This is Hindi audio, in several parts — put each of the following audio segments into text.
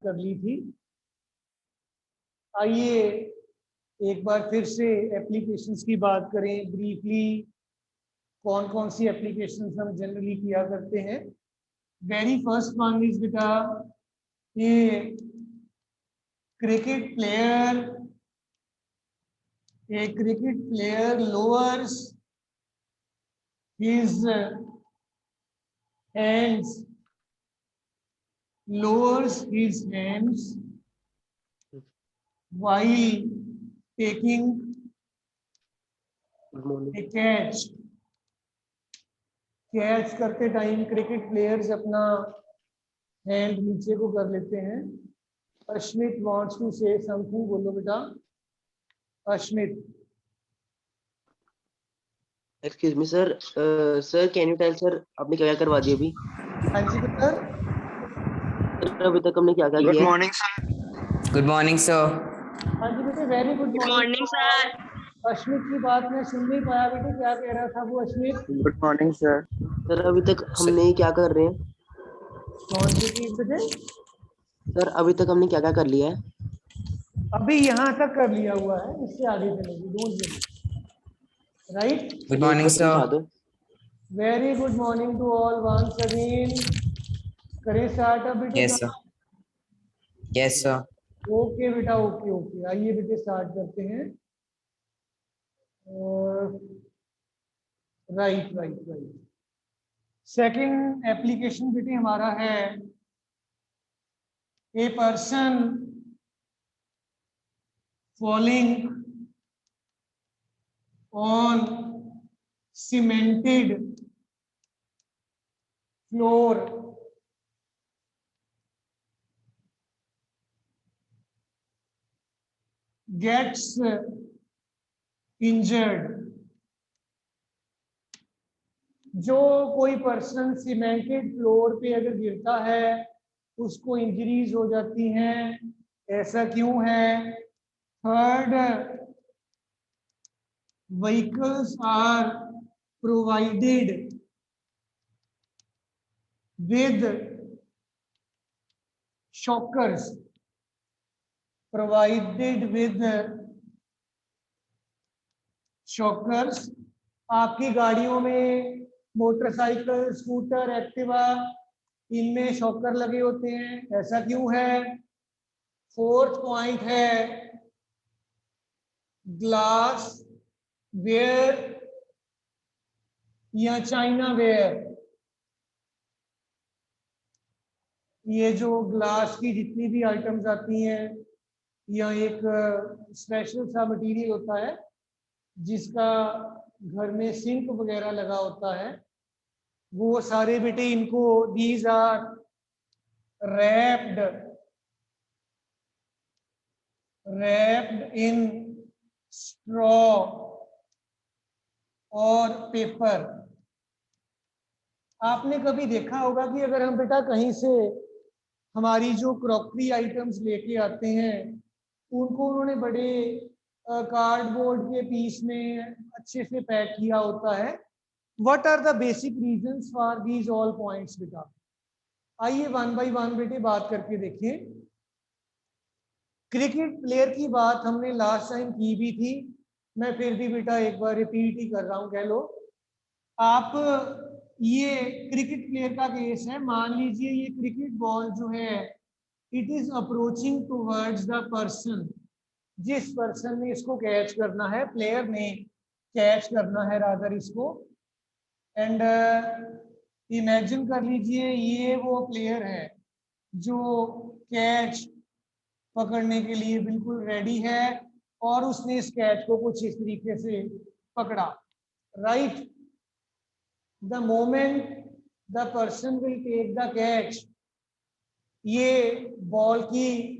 कर ली थी। आइए एक बार फिर से एप्लीकेशंस की बात करें ब्रीफली। कौन कौन सी एप्लीकेशंस हम जनरली किया करते हैं। वेरी फर्स्ट वन इज बेटा ये cricket player lowers his hands while taking a catch करते टाइम क्रिकेट प्लेयर्स अपना हैंड नीचे को कर लेते हैं। Ashmit wants to say something, बोलो बेटा Ashmit. Excuse me sir, sir can you tell sir आपने क्या क्या करवा दिया अभी? हाँ जी बेटा, अभी तक हमने क्या क्या किया? Good morning sir. Good morning sir. हाँ जी बेटे, very good morning sir. Ashmit की बात मैं सुन नहीं पाया बेटे, क्या कह रहा था वो Ashmit? Good morning sir. Sir अभी तक हमने क्या कर रहे हैं? कौन सी चीज बेटे? सर अभी तक हमने क्या क्या कर लिया है? अभी यहाँ तक कर लिया हुआ है, इससे आगे चलेगी, don't worry. Right, good morning समझा सर। दो। Very good morning to all once again. करें स्टार्ट अब बेटे? Yes sir. Yes sir. Okay बेटा, ओके ओके, आइए बेटे स्टार्ट करते हैं। Right right right. Second application बेटे हमारा है a person falling on cemented floor gets injured। जो कोई पर्सन सीमेंटेड फ्लोर पे अगर गिरता है उसको इंजरीज हो जाती हैं, ऐसा क्यों है? Third, vehicles are provided with shockers, आपकी गाड़ियों में मोटरसाइकिल, स्कूटर, एक्टिवा, इनमें शॉकर लगे होते हैं, ऐसा क्यों है? फोर्थ पॉइंट है ग्लास वेयर या चाइना वेयर। ये जो ग्लास की जितनी भी आइटम्स आती हैं, यह एक स्पेशल सा मटेरियल होता है जिसका घर में सिंक वगैरह लगा होता है, वो सारे बेटे इनको these are wrapped in straw और पेपर। आपने कभी देखा होगा कि अगर हम बेटा कहीं से हमारी जो क्रॉकरी आइटम्स लेके आते हैं उनको उन्होंने बड़े कार्डबोर्ड के पीस में अच्छे से पैक किया होता है। What are the basic reasons for these all points बेटा? आइए वन बाय वन बेटे बात करके देखिए। क्रिकेट प्लेयर की बात हमने लास्ट टाइम की भी थी, मैं फिर भी बेटा एक बार रिपीट ही कर रहा हूं, कह लो आप। ये क्रिकेट प्लेयर का केस है, मान लीजिए ये क्रिकेट बॉल जो है it is approaching towards the person, जिस पर्सन ने इसको कैच करना है, प्लेयर ने कैच करना है रादर इसको। एंड इमेजिन कर लीजिए ये वो प्लेयर है जो कैच पकड़ने के लिए बिल्कुल रेडी है और उसने इस कैच को कुछ इस तरीके से पकड़ा। Right, the moment the person will take the catch, ये बॉल की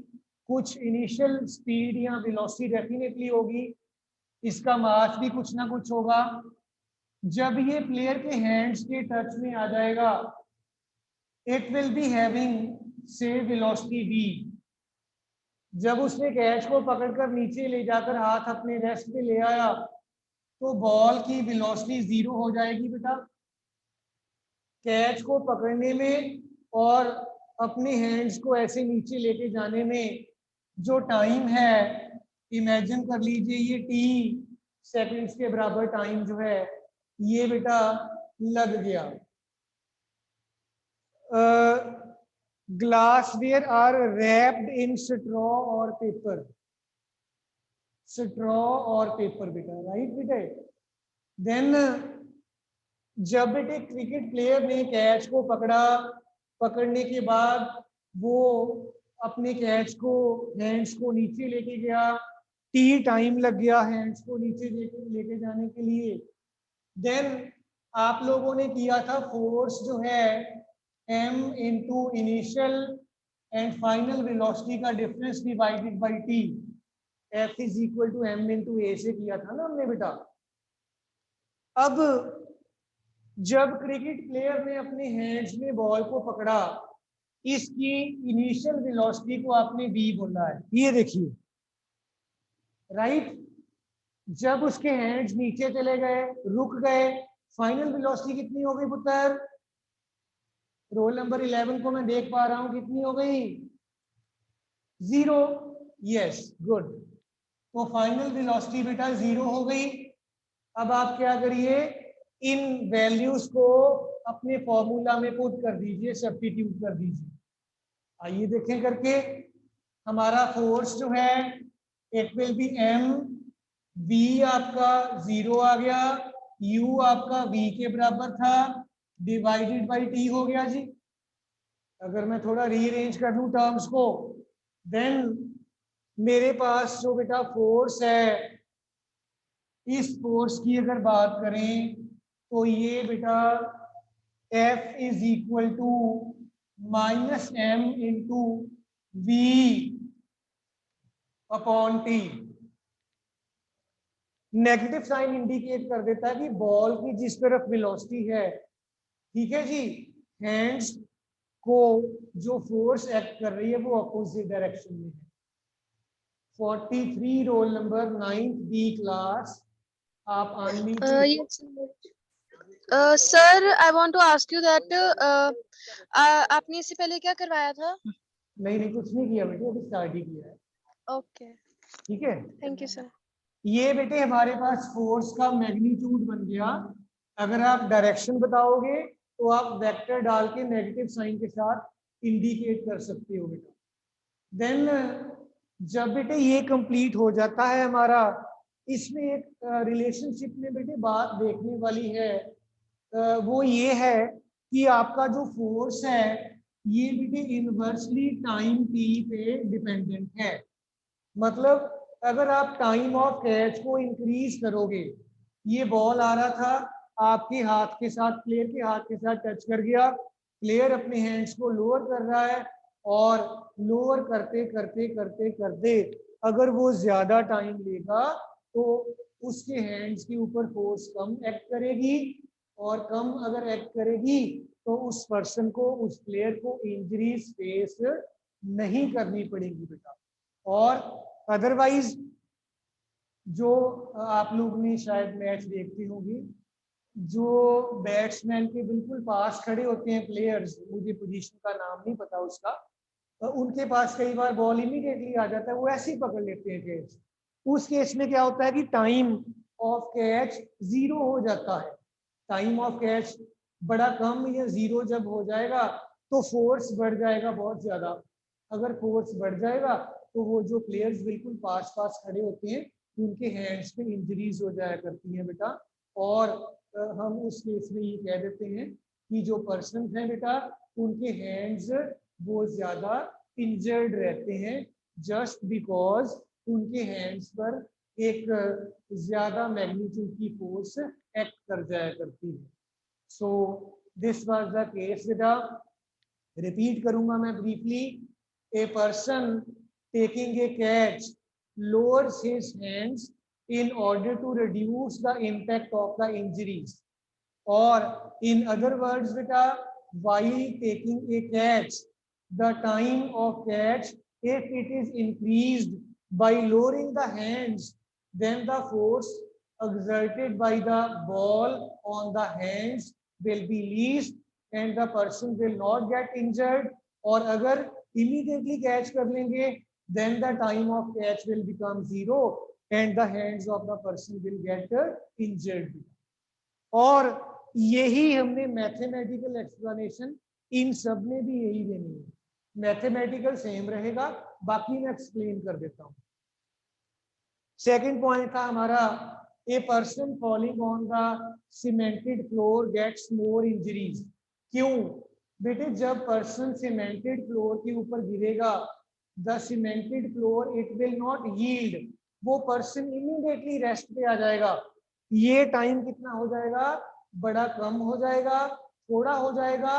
कुछ इनिशियल स्पीड या वेलोसिटी डेफिनेटली होगी, इसका मास भी कुछ ना कुछ होगा। जब ये प्लेयर के हैंड्स के टच में आ जाएगा इट विल बी हैविंग से वेलोसिटी v। जब उसने कैच को पकड़कर नीचे ले जाकर हाथ अपने रेस्ट पे ले आया तो बॉल की वेलोसिटी 0 हो जाएगी बेटा कैच को पकड़ने में और अपने हैंड्स को ऐसे नीचे लेके जाने में जो टाइम है, इमेजिन कर लीजिए ये टी सेकंड्स के बराबर टाइम जो है ये बेटा लग गया। Glassware are wrapped in straw और पेपर, स्ट्रॉ और पेपर बेटा, राइट बेटे। देन जब बेटे क्रिकेट प्लेयर ने कैच को पकड़ा, पकड़ने के बाद वो अपने कैच को हैंड्स को नीचे लेके गया, टी टाइम लग गया हैंड्स को नीचे लेके जाने के लिए। देन आप लोगों ने किया था फोर्स जो है m into initial and final velocity का difference divided by t, f is equal to m into A से किया था ना हमने बेटा। अब जब क्रिकेट प्लेयर ने अपने हैंड्स में बॉल को पकड़ा, इसकी इनिशियल वेलोसिटी को आपने v बोला है, ये देखिए राइट। जब उसके हैंड्स नीचे चले गए, रुक गए, फाइनल वेलोसिटी कितनी हो गई पुत्र? रोल नंबर 11 को मैं देख पा रहा हूं, कितनी हो गई? 0। Yes good. तो फाइनल वेलोसिटी बेटा 0 हो गई। अब आप क्या करिए, इन वैल्यूज को अपने फॉर्मूला में पुट कर दीजिए, सब्स्टिट्यूट कर दीजिए। आइए देखें करके। हमारा फोर्स जो है it will be m, v आपका 0 आ गया, u आपका v के बराबर था, डिवाइडेड बाई t हो गया जी। अगर मैं थोड़ा रीअरेंज कर दूं टर्म्स को, देन मेरे पास जो बेटा फोर्स है, इस फोर्स की अगर बात करें तो ये बेटा F is equal to minus m into v upon t. Negative sign indicate कर देता है कि बॉल की जिस तरफ वेलोसिटी है, ठीक है जी, हैंड्स को जो फोर्स एक्ट कर रही है वो अपोजिट डायरेक्शन में है। 43 roll number 9th B class, आप sir I want to ask you that आपने इससे पहले क्या करवाया था? नहीं कुछ नहीं किया बेटे, अभी स्टार्ट ही किया है। ओके ठीक है, थैंक यू सर। ये बेटे हमारे पास फोर्स का मैग्नीट्यूड बन गया। अगर आप डायरेक्शन बताओगे तो आप वेक्टर डाल के नेगेटिव साइन के साथ इंडिकेट कर सकते हो बेटा। देन जब बेटे ये कंप्लीट हो जाता है हमारा, इसमें एक रिलेशनशिप में बेटे बात देखने वाली है, वो ये है कि आपका जो फोर्स है ये बेटे इनवर्सली टाइम t पे डिपेंडेंट है। मतलब अगर आप टाइम ऑफ कैच को इंक्रीज करोगे, ये बॉल आ रहा था आपके हाथ के साथ, प्लेयर के हाथ के साथ टच कर गया, प्लेयर अपने हैंड्स को लोअर कर रहा है और लोअर करते करते करते करते अगर वो ज्यादा टाइम लेगा तो उसके हैंड्स के ऊपर फोर्स कम एक्ट करेगी, और कम अगर एक्ट करेगी तो उस पर्सन को, उस प्लेयर को इंजरीज फेस नहीं करनी पड़ेगी बेटा। और अदरवाइज जो आप लोग ने शायद मैच देखते होंगे, जो बैट्समैन के बिल्कुल पास खड़े होते हैं प्लेयर्स, मुझे पोजीशन का नाम नहीं पता उसका, उनके पास कई बार बॉल इमीडिएटली आ जाता है, वो ऐसे ही पकड़ लेते हैं कैच। उस केस में क्या होता है कि टाइम ऑफ कैच 0 हो जाता है। टाइम ऑफ कैच बड़ा कम या 0 जब हो जाएगा तो फोर्स बढ़ जाएगा बहुत ज्यादा। अगर फोर्स बढ़ जाएगा तो वो जो प्लेयर्स बिल्कुल पास पास खड़े होते हैं उनके हैंड्स में इंजरीज हो जाया करती हैं बेटा। और हम उस केस में ये कह देते हैं कि जो पर्सन है बेटा उनके हैंड्स वो ज्यादा इंजर्ड रहते हैं, जस्ट बिकॉज उनके हैंड्स पर एक ज्यादा मैग्नीट्यूड की फोर्स एक्ट कर जाया करती है। So this was the case बेटा। रिपीट करूंगा मैं briefly. A person taking a catch lowers his hands in order to reduce the impact of the injuries, or in other words beta, while taking a catch the time of catch, if it is increased by lowering the hands, then the force exerted by the ball on the hands will be least and the person will not get injured, और अगर इमीडिएटली कैच कर लेंगे then the time of catch will become 0 and the hands of the person will get injured. और यही हमने मैथमेटिकल एक्सप्लेनेशन इन सब में भी यही देनी है। मैथमेटिकल सेम रहेगा, बाकी मैं एक्सप्लेन कर देता हूं। सेकंड पॉइंट था हमारा, a person falling on the cemented floor gets more injuries. क्यों बेटे? जब पर्सन सीमेंटेड फ्लोर के ऊपर गिरेगा, the cemented floor it will not yield, वो पर्सन इमीडिएटली रेस्ट पे आ जाएगा। ये टाइम कितना हो जाएगा? बड़ा कम हो जाएगा, थोड़ा हो जाएगा,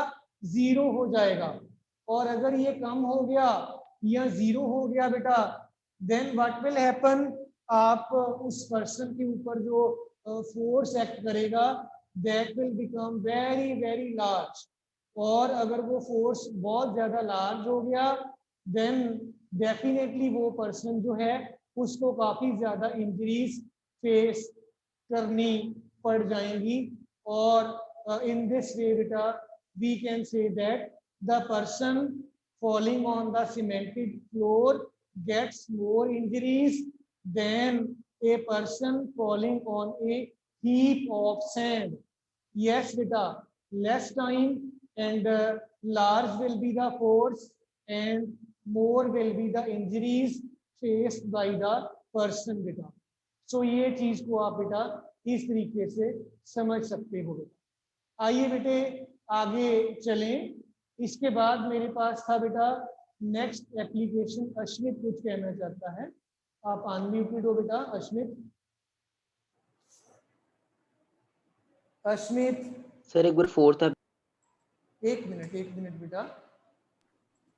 0 हो जाएगा। और अगर ये कम हो गया या 0 हो गया बेटा, देन व्हाट विल हैपन, आप उस पर्सन के ऊपर जो फोर्स एक्ट करेगा that will become very very large. और अगर वो फोर्स बहुत ज्यादा लार्ज हो गया देन डेफिनेटली वो पर्सन जो है उसको काफी ज्यादा इंजरीज फेस करनी पड़ जाएंगी। और इन दिस वे बेटा we can say that the person falling on the cemented floor gets more injuries than a person falling on a heap of sand. Yes beta, less time and large will be the force and more will be the injuries faced by the person beta. So ये चीज को आप बेटा इस तरीके से समझ सकते हो बेटा। आइए बेटे आगे चलें। इसके बाद मेरे पास था बेटा नेक्स्ट एप्लीकेशन। अश्मित कुछ कहना चाहता है, आप अनम्यूटेड हो बेटा। अश्मित, अश्मित सर एक बार फोर्थ, एक मिनट बेटा।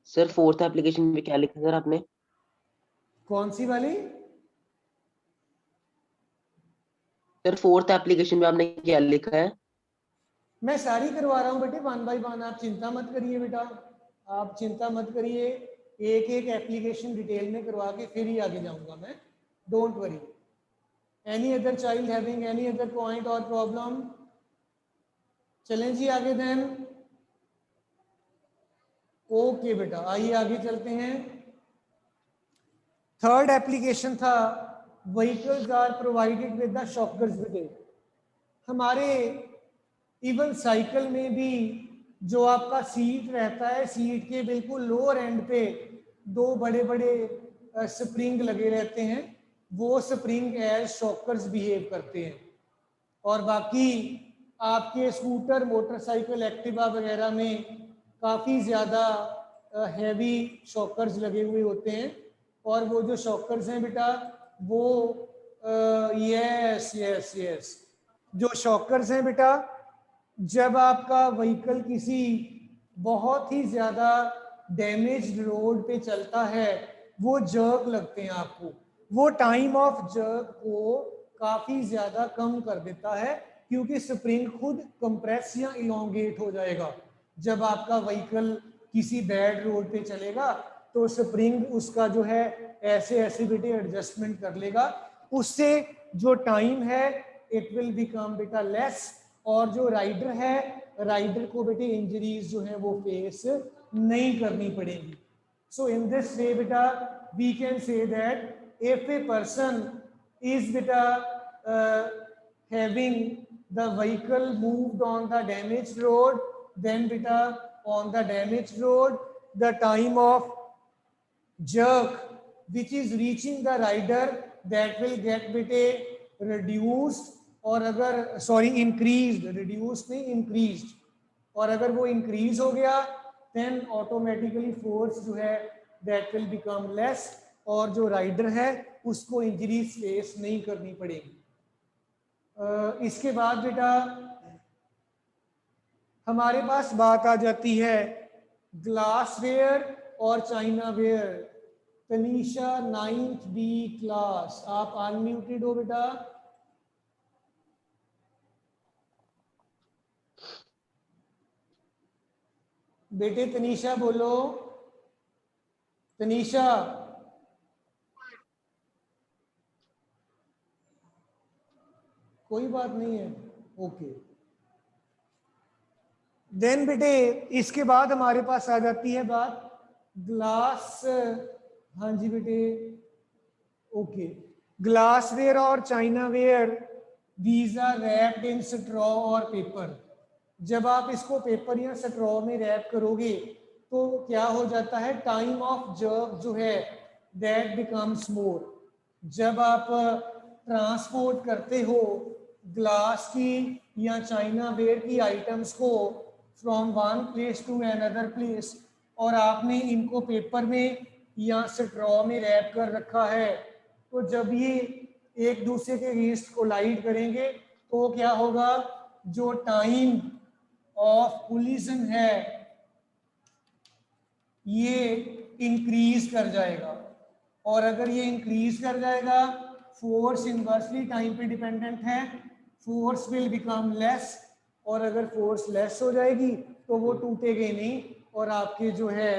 सर फोर्थ एप्लीकेशन में क्या लिखा सर आपने? कौन सी वाली? सर फोर्थ एप्लीकेशन में आपने क्या लिखा है? मैं सारी करवा रहा हूँ बेटे, 1 बाय 1। आप चिंता मत करिए बेटा, आप चिंता मत करिए। एक एक एप्लीकेशन डिटेल में करवा के फिर ही आगे जाऊंगा मैं, don't worry. Any other child having any other point और प्रॉब्लम? चलें जी आगे देन। ओके बेटा, आइए आगे चलते हैं। थर्ड एप्लीकेशन था vehicles are provided with the shockers बेटे। हमारे इवन साइकिल में भी जो आपका सीट रहता है, सीट के बिल्कुल लोअर एंड पे 2 बड़े बड़े स्प्रिंग लगे रहते हैं। वो स्प्रिंग एज शॉकर्स बिहेव करते हैं। और बाकी आपके स्कूटर, मोटरसाइकिल, एक्टिवा वगैरह में काफ़ी ज़्यादा हैवी शॉकर्स लगे हुए होते हैं। और वो जो शॉकर्स हैं बेटा वो यस यस यस, जो शॉकर्स हैं बेटा, जब आपका व्हीकल किसी बहुत ही ज़्यादा डैमेज्ड रोड पे चलता है, वो जर्क लगते हैं आपको। वो टाइम ऑफ जर्क को काफ़ी ज़्यादा कम कर देता है, क्योंकि स्प्रिंग खुद कंप्रेस या इलोंगेट हो जाएगा। जब आपका व्हीकल किसी बैड रोड पे चलेगा तो स्प्रिंग उसका जो है ऐसे ऐसे बेटे एडजस्टमेंट कर लेगा, उससे जो टाइम है इट विल बिकम बेटा लेस। और जो राइडर है, राइडर को बेटे इंजरीज जो है वो फेस नहीं करनी पड़ेगी। सो इन दिस वे बेटा we can say that if a person is बेटा having the vehicle moved on the damaged road, then beta on the damaged road the time of jerk which is reaching the rider that will get beta reduced, और अगर सॉरी इंक्रीज्ड, रिड्यूस नहीं इंक्रीज्ड, और अगर वो इंक्रीज हो गया देन ऑटोमेटिकली फोर्स जो है दैट विल बिकम लेस, और जो राइडर है उसको इंजरी फेस नहीं करनी पड़ेगी। इसके बाद बेटा हमारे पास बात आ जाती है ग्लास वेयर और chinaware. Tanisha 9th B class, आप अनम्यूटेड हो बेटा। बेटे तनीषा बोलो, तनीषा। कोई बात नहीं है, ओके। देन बेटे इसके बाद हमारे पास आ जाती है बात ग्लास, हाँ जी बेटे, ओके, ग्लासवेयर और chinaware, these are wrapped in straw और पेपर। जब आप इसको पेपर या स्ट्रॉ में रैप करोगे तो क्या हो जाता है, टाइम ऑफ जर्क जो है दैट बिकम्स मोर। जब आप ट्रांसपोर्ट करते हो ग्लास की या चाइना वेयर की आइटम्स को from one place to another place, और आपने इनको पेपर में या स्ट्रॉ में रैप कर रखा है, तो जब ये एक दूसरे के अगेंस्ट कोलाइड करेंगे तो क्या होगा, जो टाइम ऑफ कोलिजन है ये इंक्रीज कर जाएगा। और अगर ये इंक्रीज कर जाएगा, फोर्स इनवर्सली टाइम पे डिपेंडेंट है, फोर्स विल बिकम लेस, और अगर फोर्स लेस हो जाएगी तो वो टूटेगी नहीं। और आपके जो है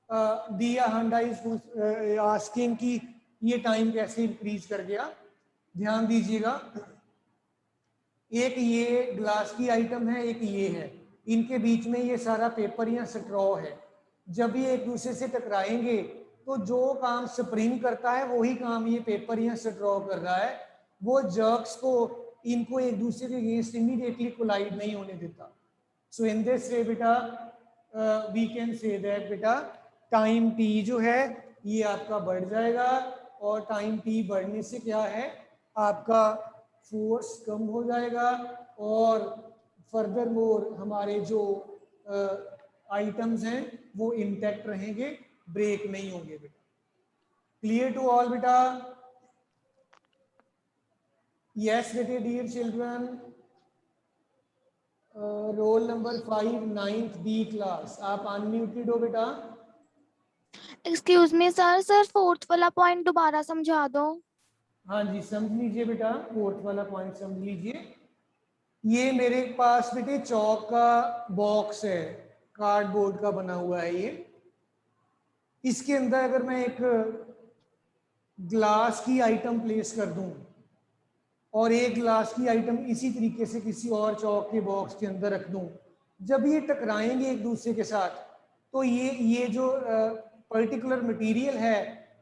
दिया हंडा इज आस्किंग कि ये टाइम कैसे इंक्रीज कर गया। ध्यान दीजिएगा, एक ये ग्लास की आइटम है, एक ये है, इनके बीच में ये सारा पेपर या स्ट्रॉ है। जब ये एक दूसरे से टकराएंगे तो जो काम स्प्रिंग करता है वही काम ये पेपर या स्ट्रॉ कर रहा है। वो जर्क्स को इनको एक दूसरे के अगेंस्ट इमीडिएटली कोलाइड नहीं होने देता। सो इन दिस वे बेटा वी कैन से दैट बेटा टाइम टी जो है ये आपका बढ़ जाएगा, और टाइम टी बढ़ने से क्या है, आपका फोर्स कम हो जाएगा, और फर्दर मोर हमारे जो आइटम्स हैं वो इंटैक्ट रहेंगे, ब्रेक नहीं होंगे बेटा। क्लियर टू ऑल बेटा? यस बेटे dear children. Roll number 5 9th B class, आप अनम्यूटेड हो बेटा। एक्सक्यूज मी सर, फोर्थ वाला पॉइंट दोबारा समझा दो। हाँ जी समझ लीजिए बेटा, फोर्थ वाला पॉइंट समझ लीजिए। ये मेरे पास बेटे चौक का बॉक्स है, कार्डबोर्ड का बना हुआ है ये। इसके अंदर अगर मैं एक ग्लास की आइटम प्लेस कर दूं और एक ग्लास की आइटम इसी तरीके से किसी और चौक के बॉक्स के अंदर रख दूं, जब ये टकराएंगे एक दूसरे के साथ तो ये जो पर्टिकुलर मटेरियल है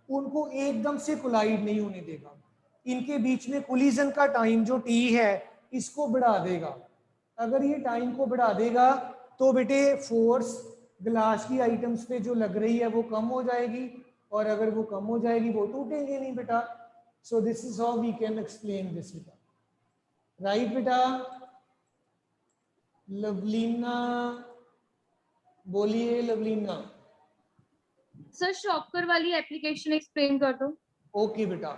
उनको एकदम से कोलाइड नहीं होने देगा। इनके बीच में कोलिजन का टाइम जो टी है इसको बढ़ा देगा। अगर ये टाइम को बढ़ा देगा तो बेटे फोर्स ग्लास की आइटम्स पे जो लग रही है वो कम हो जाएगी, और अगर वो कम हो जाएगी वो टूटेंगे नहीं बेटा। So this is how we can explain this बेटा। राइट बेटा? लवलीना बोलिए, लवलीना। सर शॉकर वाली एप्लीकेशन एक्सप्लेन कर दो। ओके बेटा,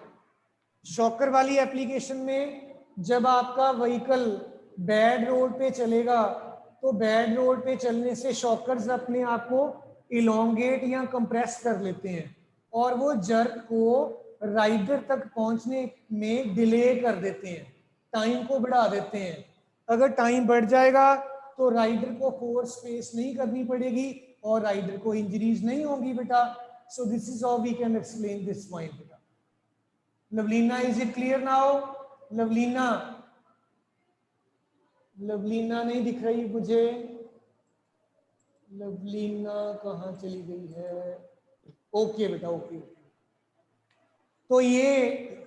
शॉकर वाली एप्लीकेशन में जब आपका व्हीकल बैड रोड पे चलेगा तो बैड रोड पे चलने से शॉकर्स अपने आप को इलोंगेट या कंप्रेस कर लेते हैं, और वो जर्क को राइडर तक पहुंचने में डिले कर देते हैं, टाइम को बढ़ा देते हैं। अगर टाइम बढ़ जाएगा तो राइडर को फोर्स फेस नहीं करनी पड़ेगी और राइडर को इंजरीज नहीं होंगी बेटा। So this is how we can explain this point बेटा। Lovlina, is it clear now? Lovlina, Lovlina नहीं दिख रही मुझे। लवलीना कहाँ चली गई है? ओके बेटा, ओके। तो ये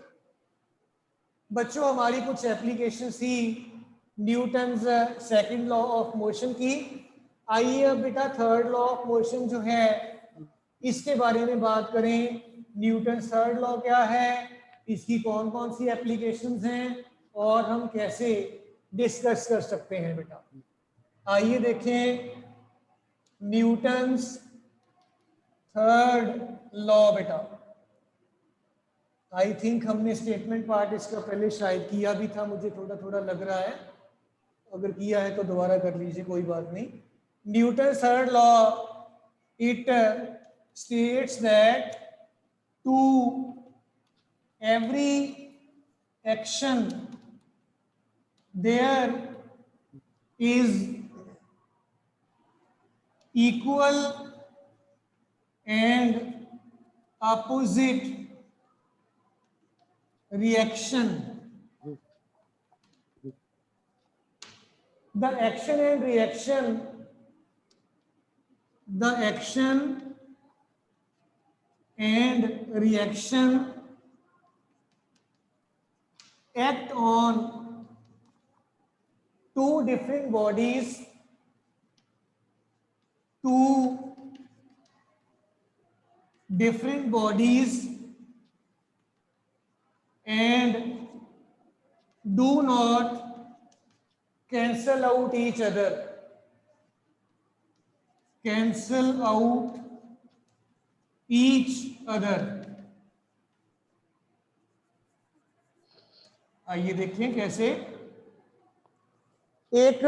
बच्चों हमारी कुछ एप्लीकेशन थी Newton's second law of motion की। आइए अब बेटा थर्ड लॉ ऑफ मोशन जो है इसके बारे में बात करें। न्यूटन थर्ड लॉ क्या है, इसकी कौन कौन सी एप्लीकेशंस हैं और हम कैसे डिस्कस कर सकते हैं बेटा। आइए देखें न्यूटन्स थर्ड लॉ बेटा। आई थिंक हमने स्टेटमेंट पार्ट इसका पहले शायद किया भी था, मुझे थोड़ा थोड़ा लग रहा है। अगर किया है तो दोबारा कर लीजिए, कोई बात नहीं। Newton third law it states that to every action there is equal and opposite reaction the action and reaction, the action and reaction act on two different bodies, and do not cancel out each other. Cancel out each other. आइए देखें कैसे। एक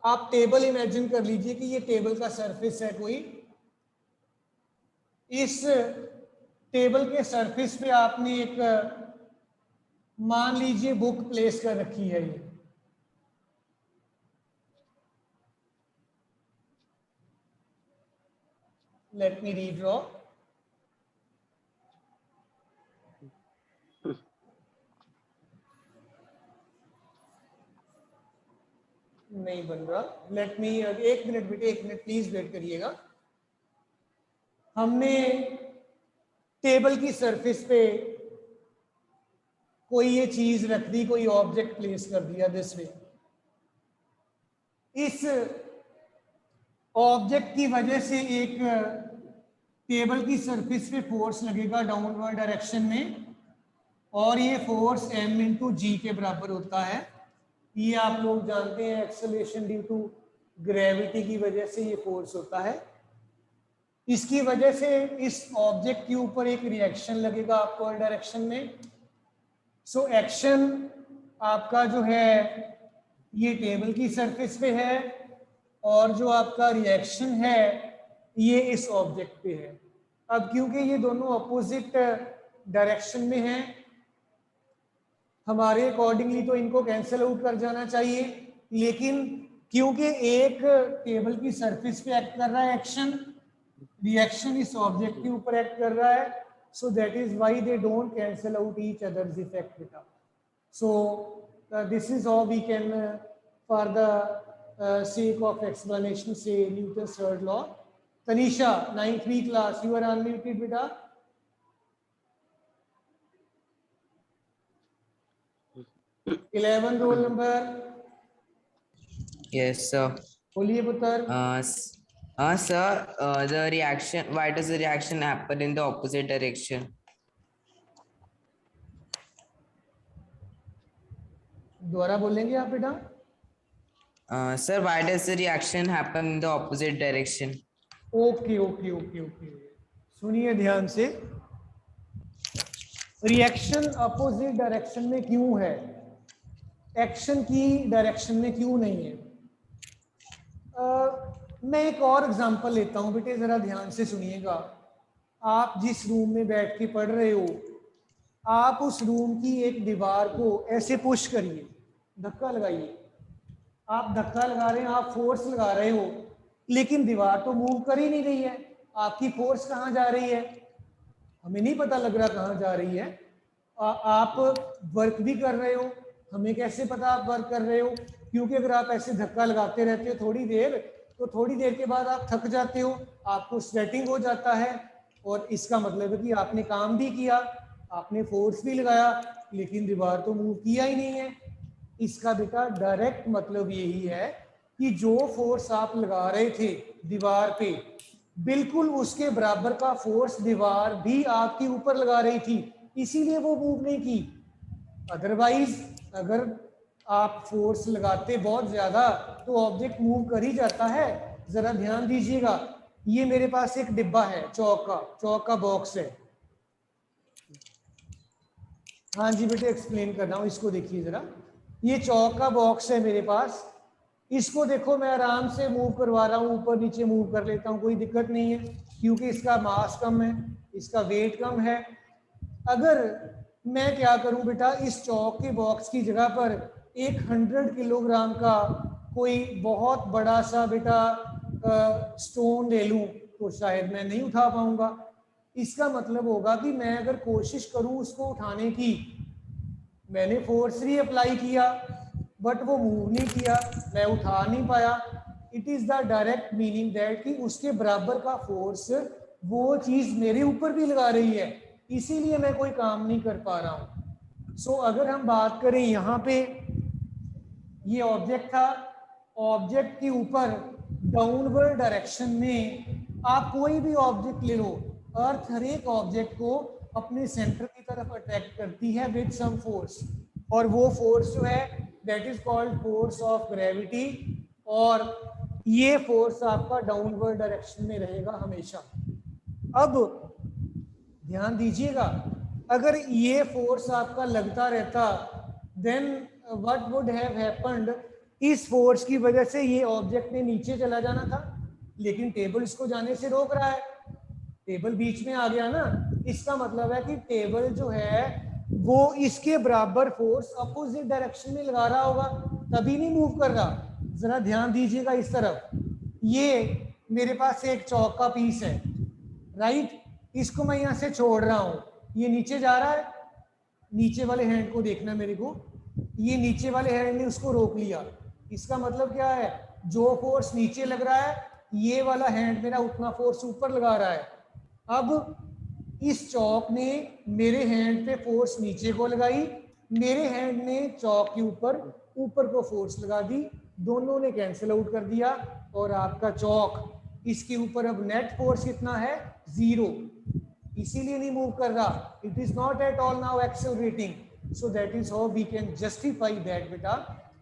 आप टेबल इमेजिन कर लीजिए कि ये टेबल का सरफेस है कोई। इस टेबल के सरफेस पे आपने एक मान लीजिए बुक प्लेस कर रखी है। ये लेट मी रीड्रॉ। नहीं बन रहा, लेट मी, एक मिनट बेटे, एक मिनट प्लीज वेट करिएगा। हमने टेबल की सरफेस पे कोई ये चीज रख दी, कोई ऑब्जेक्ट प्लेस कर दिया दिस वे। इस ऑब्जेक्ट की वजह से एक टेबल की सरफेस पे फोर्स लगेगा डाउनवर्ड डायरेक्शन में, और ये फोर्स m इंटू जी के बराबर होता है। ये आप लोग जानते हैं, एक्सेलरेशन ड्यू टू ग्रेविटी की वजह से ये फोर्स होता है। इसकी वजह से इस ऑब्जेक्ट के ऊपर एक रिएक्शन लगेगा अपवर्ड डायरेक्शन में। सो एक्शन आपका जो है ये टेबल की सरफेस पे है, और जो आपका रिएक्शन है ये इस ऑब्जेक्ट पे है। अब क्योंकि ये दोनों अपोजिट डायरेक्शन में हैं, हमारे अकॉर्डिंगली तो इनको कैंसिल आउट कर जाना चाहिए, लेकिन क्योंकि एक टेबल की सरफेस पे एक्ट कर रहा है एक्शन, रिएक्शन इस ऑब्जेक्ट के ऊपर एक्ट कर रहा है, so that is why they don't cancel out each others effect बेटा। So this is how we can for the sake of explanation say Newton's third law. Tanisha, 9th B class, you are unmuted beta. Eleven roll number. Yes, sir. बोलिए पुत्र। Sir, the reaction, why does the reaction happen in the opposite direction? दोबारा बोलेंगे आप बेटा? Sir, why does the reaction happen in the opposite direction? Okay okay okay okay, सुनिए ध्यान से। रिएक्शन अपोजिट डायरेक्शन में क्यों है, एक्शन की डायरेक्शन में क्यों नहीं है? मैं एक और एग्जांपल लेता हूं बेटे, जरा ध्यान से सुनिएगा। आप जिस रूम में बैठ के पढ़ रहे हो, आप उस रूम की एक दीवार को ऐसे पुश करिए, धक्का लगाइए। आप धक्का लगा रहे हैं, आप फोर्स लगा रहे हो, लेकिन दीवार तो मूव कर ही नहीं रही है। आपकी फोर्स कहाँ जा रही है? हमें नहीं पता लग रहा कहाँ जा रही है। आप वर्क भी कर रहे हो, हमें कैसे पता आप वर्क कर रहे हो? क्योंकि अगर आप ऐसे धक्का लगाते रहते हो थोड़ी देर, तो थोड़ी देर के बाद आप थक जाते हो, आपको स्वेटिंग हो जाता है, और इसका मतलब है कि आपने काम भी किया, आपने फोर्स भी लगाया, लेकिन दीवार तो मूव किया ही नहीं है। इसका बेटा डायरेक्ट मतलब यही है कि जो फोर्स आप लगा रहे थे दीवार पे, बिल्कुल उसके बराबर का फोर्स दीवार भी आपके ऊपर लगा रही थी, इसीलिए वो मूव नहीं की। अदरवाइज अगर आप फोर्स लगाते बहुत ज्यादा तो ऑब्जेक्ट मूव कर ही जाता है। जरा ध्यान दीजिएगा, ये मेरे पास एक डिब्बा है, चौक का बॉक्स है। हाँ जी बेटे, एक्सप्लेन कर रहा हूँ, इसको देखिए जरा। ये चौक का बॉक्स है मेरे पास, इसको देखो मैं आराम से मूव करवा रहा हूँ, ऊपर नीचे मूव कर लेता हूँ, कोई दिक्कत नहीं है, क्योंकि इसका मास कम है, इसका वेट कम है। अगर मैं क्या करूं बेटा, इस चौक के बॉक्स की जगह पर एक 100 किलोग्राम का कोई बहुत बड़ा सा बेटा स्टोन ले लूं, तो शायद मैं नहीं उठा पाऊंगा। इसका मतलब होगा कि मैं अगर कोशिश करूं उसको उठाने की, मैंने फोर्स भी अप्लाई किया, बट वो मूव नहीं किया, मैं उठा नहीं पाया। It is the direct meaning that कि उसके बराबर का फोर्स वो चीज मेरे ऊपर भी लगा रही है, इसीलिए मैं कोई काम नहीं कर पा रहा हूं। सो अगर हम बात करें यहाँ पे, ये ऑब्जेक्ट था, ऑब्जेक्ट के ऊपर डाउनवर्ड डायरेक्शन में आप कोई भी ऑब्जेक्ट ले लो, अर्थ हर एक ऑब्जेक्ट को अपने सेंटर की तरफ अट्रैक्ट करती है विद सम फोर्स, और वो फोर्स जो है that is called force of gravity, और ये फोर्स आपका डाउनवर्ड डायरेक्शन में रहेगा हमेशा। अब ध्यान दीजिएगा, अगर ये फोर्स आपका लगता रहता then what would have happened, इस फोर्स की वजह से ये ऑब्जेक्ट ने नीचे चला जाना था, लेकिन टेबल इसको जाने से रोक रहा है, टेबल बीच में आ गया ना, इसका मतलब है कि टेबल जो है वो इसके बराबर फोर्स अपोजिट डायरेक्शन में लगा रहा होगा, तभी नहीं मूव कर रहा। जरा ध्यान दीजिएगा इस तरफ, ये मेरे पास एक चौक का पीस है, राइट, इसको मैं यहां से छोड़ रहा हूं, ये नीचे जा रहा है, नीचे वाले हैंड को देखना मेरे को, ये नीचे वाले हैंड ने उसको रोक लिया, इसका मतलब क्या है, जो फोर्स नीचे लग रहा है ये वाला हैंड मेरा उतना फोर्स ऊपर लगा रहा है। अब इस चौक ने मेरे हैंड पे फोर्स नीचे को लगाई, मेरे हैंड ने चौक के ऊपर को फोर्स लगा दी, दोनों ने कैंसिल आउट कर दिया, और आपका चौक इसके ऊपर अब नेट फोर्स कितना है, 0, इसीलिए नहीं मूव कर रहा, it is not at all now accelerating. So that is how we can justify that बेटा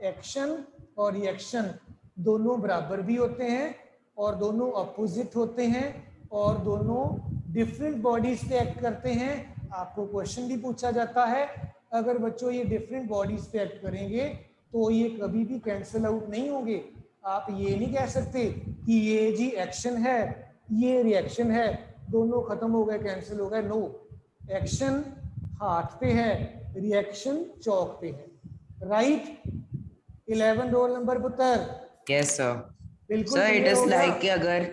एक्शन और रिएक्शन दोनों बराबर भी होते हैं और दोनों अपोजिट होते हैं और दोनों डिफरेंट बॉडीज पे एक्ट करते हैं। आपको क्वेश्चन भी पूछा जाता है, अगर बच्चों ये डिफरेंट बॉडीज पे एक्ट करेंगे तो ये कभी भी कैंसिल आउट नहीं होंगे। आप ये नहीं कह सकते कि ये जी एक्शन है ये रिएक्शन है, दोनों खत्म हो गए कैंसिल हो गए, नो, एक्शन हाथ पे है, रिएक्शन चौक पे है, राइट। 11 रोल नंबर पुत्र, यस सर। बिल्कुल सर इट clear इज हो गया? लाइक कि अगर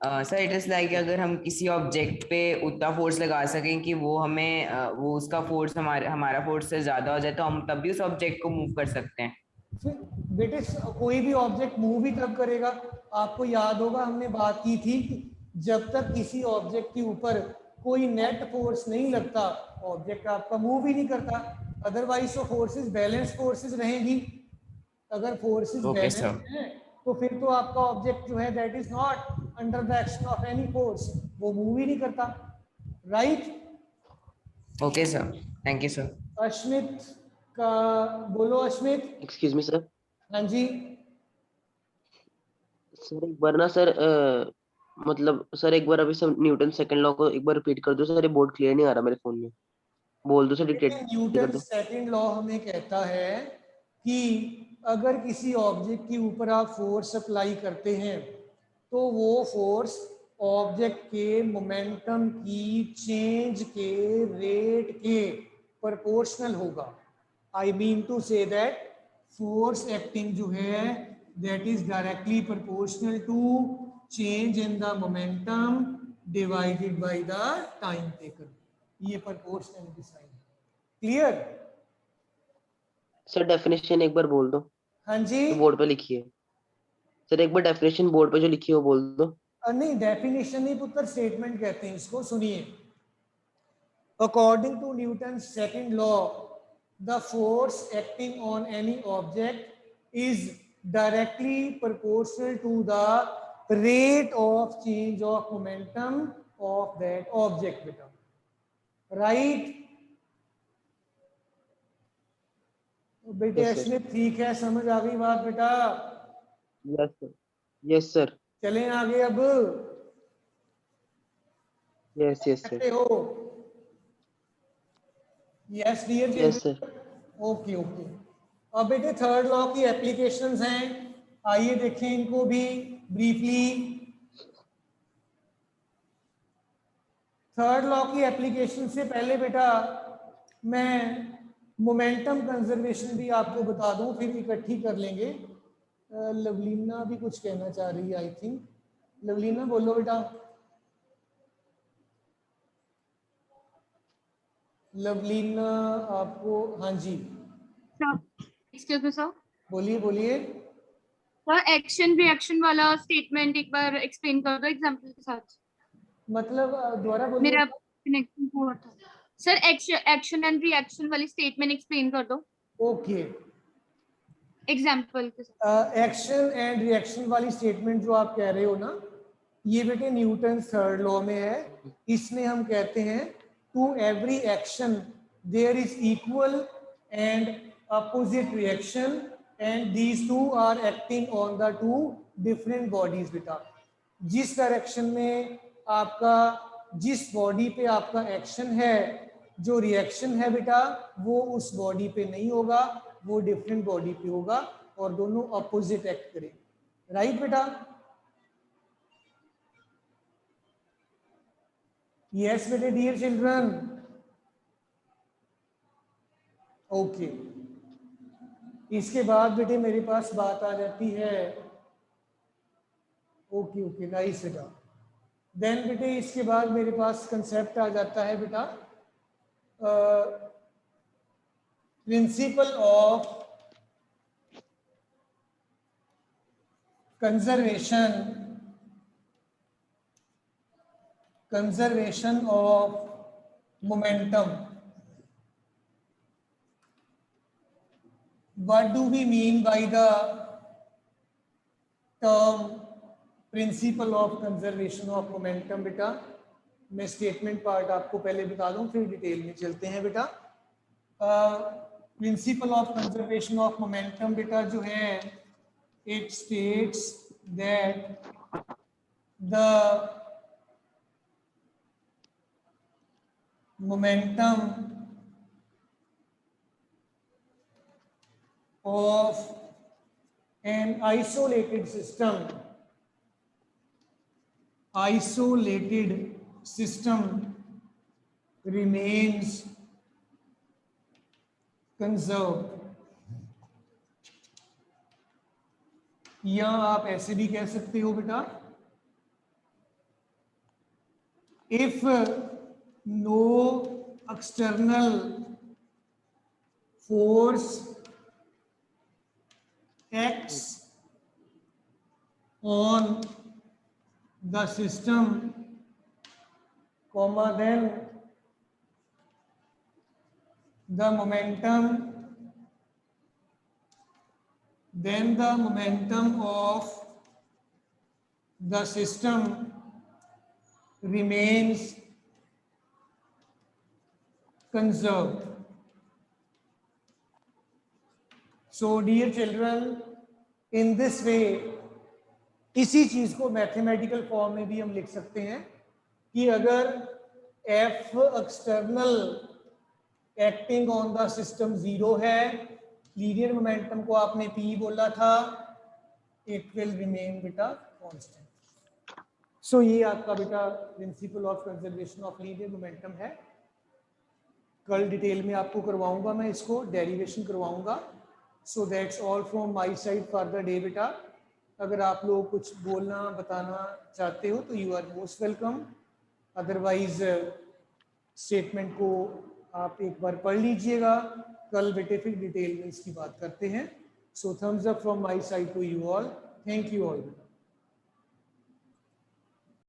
सर इट इज लाइक कि अगर हम किसी ऑब्जेक्ट पे उतना फोर्स लगा सकें कि वो हमें वो उसका फोर्स हमारा फोर्स से ज्यादा हो जाए, तो हम तब भी उस ऑब्जेक्ट को मूव कर सकते हैं। फिर बेटे कोई भी ऑब्जेक्ट मूव ही तब करेगा, आपको याद होगा हमने बात की थी कि जब तक किसी ऑब्जेक्ट के ऊपर कोई नेट फोर्स नहीं लगता ऑब्जेक्ट आपका मूव ही नहीं करता, अदरवाइज तो फोर्सेस बैलेंस फोर्सेस रहेंगी। अगर फोर्सेस ओके बैलेंस सर। हैं तो फिर तो आपका ऑब्जेक्ट जो है that is not under the action of any force, वो मूव ही नहीं करता, right. Okay sir, thank you sir. Ashmit का बोलो, अश्मित। Excuse me sir. हाँ जी, सर एक बार ना सर मतलब सर एक बार अभी सब न्यूटन सेकंड लॉ को एक बार रिपीट कर दो सर, ये बोर्ड क्लियर नहीं आ रहा मेरे फोन में, बोल दो सर, डिटेल कर न्यूटन दो। सेकंड लॉ हमें कहता है कि अगर किसी ऑब्जेक्ट के ऊपर आप फोर्स अप्लाई करते हैं तो वो फोर्स ऑब्जेक्ट के मोमेंटम की चेंज के रेट के प्रोपोर्शनल होगा। I mean to say that force acting जो है that is directly proportional to change in the momentum divided by the time taken, ये प्रोपोर्शनलिटी साइन है। क्लियर? सर डेफिनेशन एक बार बोल दो हाँ जी, जो बोर्ड पे लिखी है। सर एक बार डेफिनेशन बोर्ड पे जो लिखी है वो बोल दो। नहीं डेफिनेशन नहीं पुत्र, स्टेटमेंट कहते हैं इसको, सुनिए। According to Newton second law the force acting on any object is directly proportional to the rate of change of momentum of that object बेटा, राइट। बेटे यस सर। अश्वित ठीक है, समझ आ गई बात बेटा? Yes sir. Yes sir. चलें आगे अब, यस यस सर। कहते हो? Yes dear yes sir. Children, okay okay. अब बेटे थर्ड लॉ की एप्लीकेशंस हैं, आइए देखें इनको भी ब्रीफली। थर्ड लॉ की एप्लीकेशन से पहले बेटा मैं मोमेंटम कंजर्वेशन भी आपको बता दूं, फिर इकट्ठी कर लेंगे। लवलीना भी कुछ कहना चाह रही है, आई थिंक। लवलीना बोलो बेटा। लवलीना आपको, हाँ जी। Excuse me, sir. बोलिए बोलिए। सर एक्शन रिएक्शन वाला स्टेटमेंट एक बार एक्सप्लेन कर दो एग्जांपल के साथ। मतलब दोबारा बोलिए। मेरा कनेक्शन हुआ था। सर एक्शन एंड रिएक्शन वाली स्टेटमेंट एक्सप्लेन कर दो ओके, एग्जांपल के साथ। एक्शन एंड रिएक्शन वाली स्टेटमेंट जो आप कह रहे हो ना, ये बेटे न्यूटन थर्ड लॉ में है। इसमें हम कहते हैं to every action there is equal and opposite reaction and these two are acting on the two different bodies. बेटा जिस डायरेक्शन में आपका, जिस बॉडी पे आपका एक्शन है, जो रिएक्शन है बेटा वो उस बॉडी पे नहीं होगा, वो डिफरेंट बॉडी पे होगा और दोनों अपोजिट एक्ट करेंगे। राइट बेटा? यस बेटे डियर चिल्ड्रन। ओके, इसके बाद बेटे मेरे पास बात आ जाती है। ओके ओके नाइस बेटा। देन बेटे इसके बाद मेरे पास कंसेप्ट आ जाता है बेटा principle of conservation of momentum. What do we mean by the term principle of conservation of momentum? बेटा मैं स्टेटमेंट पार्ट आपको पहले बता दूं फिर डिटेल में चलते हैं बेटा। Principle of conservation of momentum बेटा जो है, it states that the momentum of an isolated system remains conserved। या आप ऐसे भी कह सकते हो बेटा, if no external force acts on the system, then the momentum of the system remains conserved। So dear children, in this way, इसी चीज को मैथमेटिकल फॉर्म में भी हम लिख सकते हैं कि अगर F external acting on the system 0 है, लीनियर मोमेंटम को आपने P बोला था, इट विल रिमेन बेटा कांस्टेंट। सो ये आपका बेटा principle of conservation of linear momentum है। कल डिटेल में आपको करवाऊंगा, मैं इसको डेरिवेशन करवाऊंगा। So that's all from my side for the day बेटा। अगर आप लोग कुछ बोलना बताना चाहते हो तो you are most welcome, otherwise statement को आप एक बार पढ़ लीजिएगा। कल बेटे फिर डिटेल में इसकी बात करते हैं। So thumbs up from my side to you all. Thank you all.